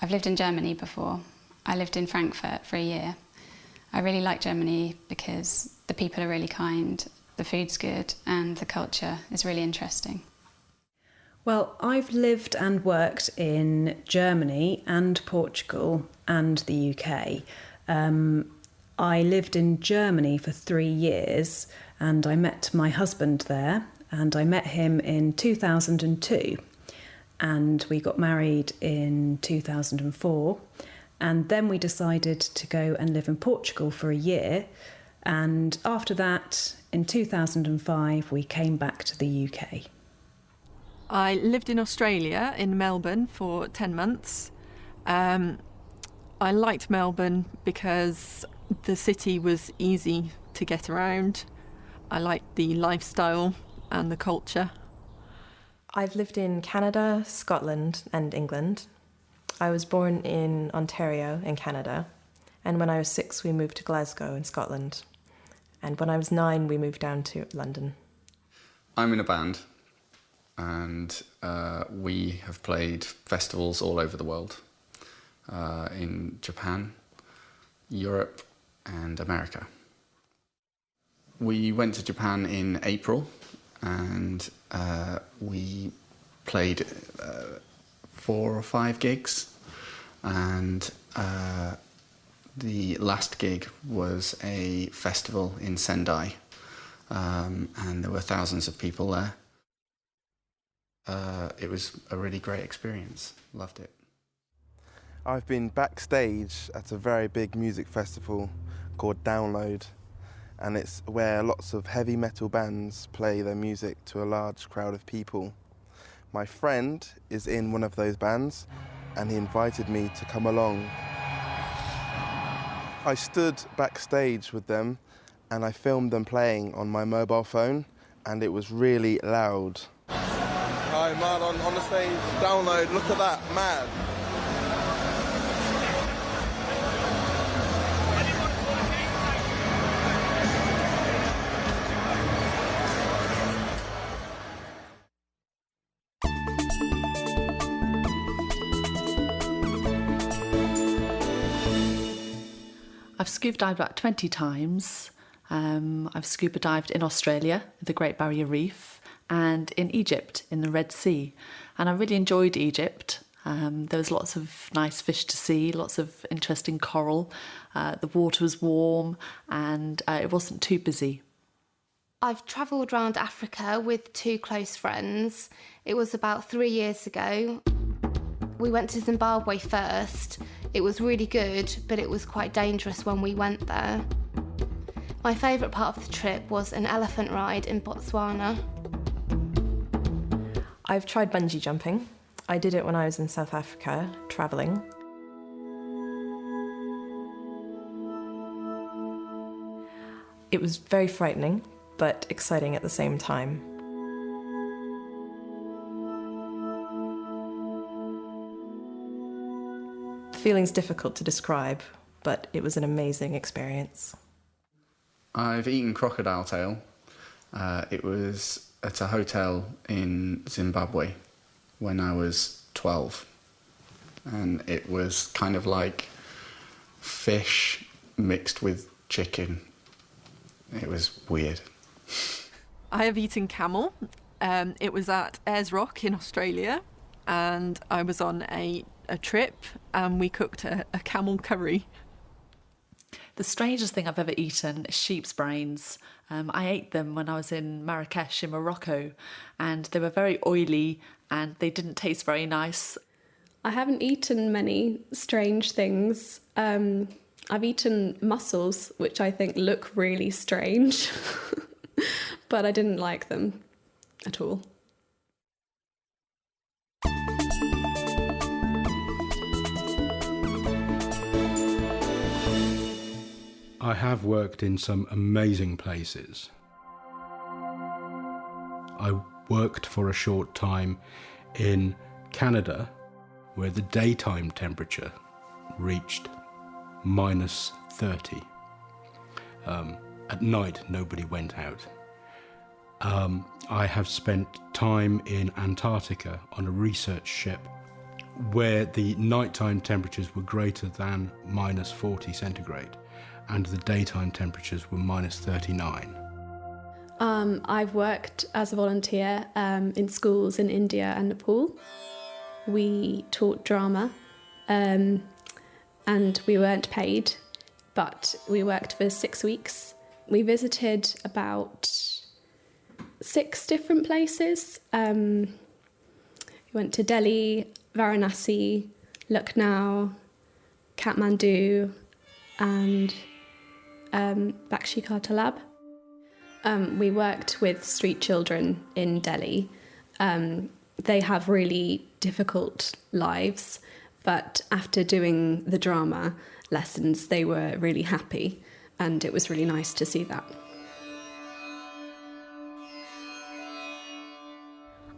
I've lived in Germany before. I lived in Frankfurt for a year. I really like Germany because the people are really kind, the food's good, and the culture is really interesting. Well, I've lived and worked in Germany and Portugal and the UK. I lived in Germany for 3 years and I met my husband there, and I met him in 2002, and we got married in 2004, and then we decided to go and live in Portugal for a year, and after that, in 2005, we came back to the UK. I lived in Australia, in Melbourne, for 10 months. I liked Melbourne because the city was easy to get around. I liked the lifestyle and the culture. I've lived in Canada, Scotland and England. I was born in Ontario in Canada, and when I was 6 we moved to Glasgow in Scotland, and when I was 9 we moved down to London. I'm in a band, and we have played festivals all over the world, in Japan, Europe and America. We went to Japan in April, and we played 4 or 5 gigs, and the last gig was a festival in Sendai, and there were thousands of people there. It was a really great experience, loved it. I've been backstage at a very big music festival called Download, and it's where lots of heavy metal bands play their music to a large crowd of people. My friend is in one of those bands, and he invited me to come along. I stood backstage with them, and I filmed them playing on my mobile phone, and it was really loud. Hi, man, on the stage, Download, look at that, mad. I've scuba dived about 20 times. I've scuba dived in Australia, the Great Barrier Reef, and in Egypt, in the Red Sea. And I really enjoyed Egypt. There was lots of nice fish to see, lots of interesting coral. The water was warm and it wasn't too busy. I've travelled around Africa with 2 close friends. It was about 3 years ago. We went to Zimbabwe first. It was really good, but it was quite dangerous when we went there. My favourite part of the trip was an elephant ride in Botswana. I've tried bungee jumping. I did it when I was in South Africa, travelling. It was very frightening, but exciting at the same time. The feeling's difficult to describe, but it was an amazing experience. I've eaten crocodile tail. It was at a hotel in Zimbabwe when I was 12. And it was kind of like fish mixed with chicken. It was weird. I have eaten camel. It was at Ayers Rock in Australia, and I was on a trip and we cooked a camel curry. The strangest thing I've ever eaten is sheep's brains. I ate them when I was in Marrakesh in Morocco, and they were very oily and they didn't taste very nice. I haven't eaten many strange things. I've eaten mussels, which I think look really strange, but I didn't like them at all. I have worked in some amazing places. I worked for a short time in Canada, where the daytime temperature reached -30. At night, nobody went out. I have spent time in Antarctica on a research ship where the nighttime temperatures were greater than -40 centigrade and the daytime temperatures were -39. I've worked as a volunteer in schools in India and Nepal. We taught drama and we weren't paid, but we worked for 6 weeks. We visited about 6 different places. We went to Delhi, Varanasi, Lucknow, Kathmandu and Bakshi-Ka Talab. We worked with street children in Delhi. They have really difficult lives, but after doing the drama lessons, they were really happy, and it was really nice to see that.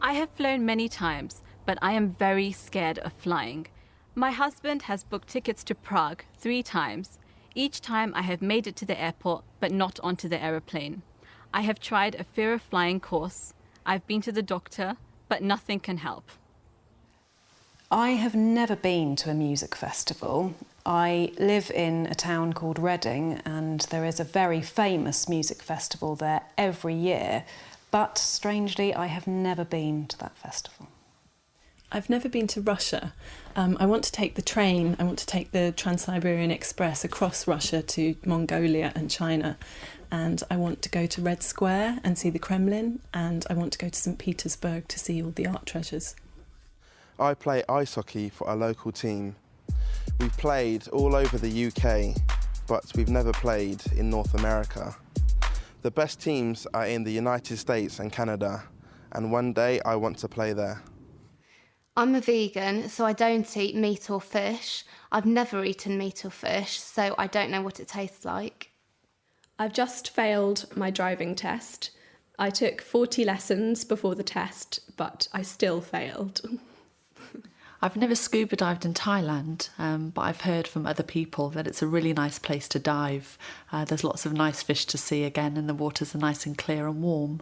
I have flown many times, but I am very scared of flying. My husband has booked tickets to Prague 3 times. Each time I have made it to the airport, but not onto the aeroplane. I have tried a fear of flying course. I've been to the doctor, but nothing can help. I have never been to a music festival. I live in a town called Reading, and there is a very famous music festival there every year, but strangely I have never been to that festival. I've never been to Russia. I want to take the train, I want to take the Trans-Siberian Express across Russia to Mongolia and China, and I want to go to Red Square and see the Kremlin, and I want to go to St. Petersburg to see all the art treasures. I play ice hockey for a local team. We've played all over the UK, but we've never played in North America. The best teams are in the United States and Canada, and one day I want to play there. I'm a vegan, so I don't eat meat or fish. I've never eaten meat or fish, so I don't know what it tastes like. I've just failed my driving test. I took 40 lessons before the test, but I still failed. I've never scuba dived in Thailand, but I've heard from other people that it's a really nice place to dive. There's lots of nice fish to see again, and the waters are nice and clear and warm.